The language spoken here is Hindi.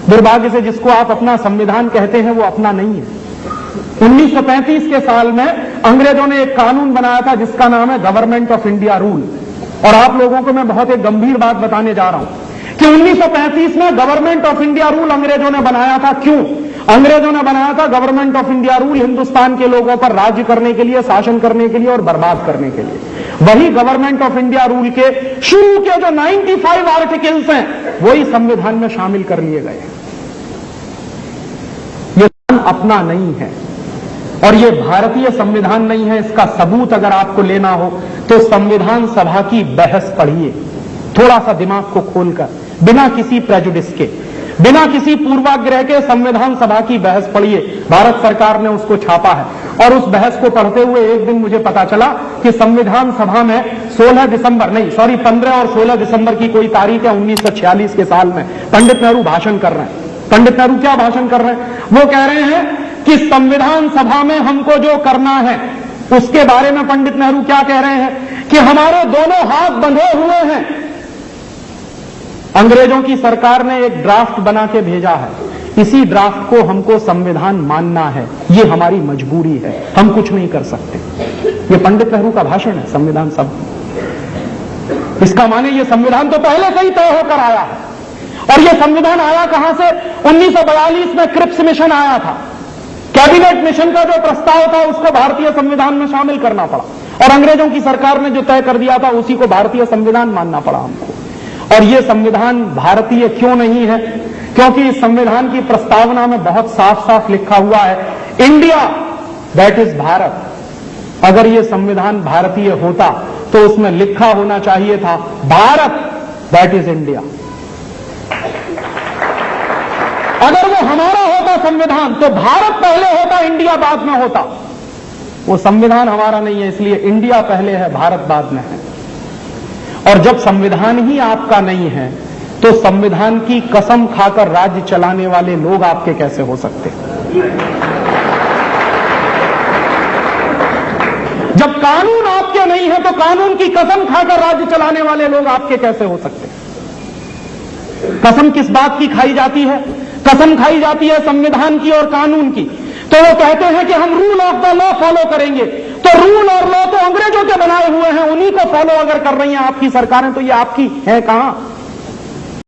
दुर्भाग्य से जिसको आप अपना संविधान कहते हैं वो अपना नहीं है। 1935 के साल में अंग्रेजों ने एक कानून बनाया था जिसका नाम है गवर्नमेंट ऑफ इंडिया रूल। और आप लोगों को मैं बहुत एक गंभीर बात बताने जा रहा हूं कि 1935 में गवर्नमेंट ऑफ इंडिया रूल अंग्रेजों ने बनाया था। क्यों अंग्रेजों ने बनाया था government of India rule? Hindustan के लोगों पर राज्य करने के लिए, शासन करने के लिए और बर्बाद करने के लिए। वही गवर्नमेंट ऑफ इंडिया रूल के शुरू के जो 95 आर्टिकल्स हैं वही संविधान में शामिल कर लिए गए हैं। ये अपना नहीं है और ये भारतीय संविधान नहीं है। इसका सबूत अगर आपको लेना हो तो संविधान सभा की बहस पढ़िए, थोड़ा सा दिमाग को खोलकर, बिना किसी प्रेजुडिस के, बिना किसी पूर्वाग्रह के संविधान सभा की बहस पढ़िए। भारत सरकार ने उसको छापा है और उस बहस को पढ़ते हुए एक दिन मुझे पता चला कि संविधान सभा में 15 और 16 दिसंबर की कोई तारीख है 1946 के साल में पंडित नेहरू भाषण कर रहे हैं। पंडित नेहरू क्या भाषण कर रहे हैं? वो कह रहे हैं कि संविधान सभा में हमको जो करना है उसके बारे में पंडित नेहरू क्या कह रहे हैं कि हमारे दोनों हाथ बंधे हुए हैं। अंग्रेजों की सरकार ने एक ड्राफ्ट बना के भेजा है, इसी ड्राफ्ट को हमको संविधान मानना है, ये हमारी मजबूरी है, हम कुछ नहीं कर सकते। ये पंडित नेहरू का भाषण है संविधान सभा। इसका माने ये संविधान तो पहले से ही तय होकर आया है। और ये संविधान आया कहां से? 1942 में क्रिप्स मिशन आया था। कैबिनेट मिशन का जो प्रस्ताव था उसको भारतीय संविधान में शामिल करना पड़ा और अंग्रेजों की सरकार ने जो तय कर दिया था उसी को भारतीय संविधान मानना पड़ा हमको। और यह संविधान भारतीय क्यों नहीं है? क्योंकि इस संविधान की प्रस्तावना में बहुत साफ साफ लिखा हुआ है इंडिया दैट इज भारत। अगर यह संविधान भारतीय होता तो उसमें लिखा होना चाहिए था भारत दैट इज इंडिया। अगर वो हमारा होता संविधान तो भारत पहले होता, इंडिया बाद में होता। वो संविधान हमारा नहीं है, इसलिए इंडिया पहले है, भारत बाद में है। और जब संविधान ही आपका नहीं है तो संविधान की कसम खाकर राज्य चलाने वाले लोग आपके कैसे हो सकते? जब कानून आपके नहीं है तो कानून की कसम खाकर राज्य चलाने वाले लोग आपके कैसे हो सकते? कसम किस बात की खाई जाती है? कसम खाई जाती है संविधान की और कानून की। तो वो कहते हैं कि हम rule of the law follow करेंगे। तो रूल और लॉ तो अंग्रेजों के बनाए हुए हैं, उन्हीं को फॉलो अगर कर रही हैं आपकी सरकारें तो ये आपकी है कहां?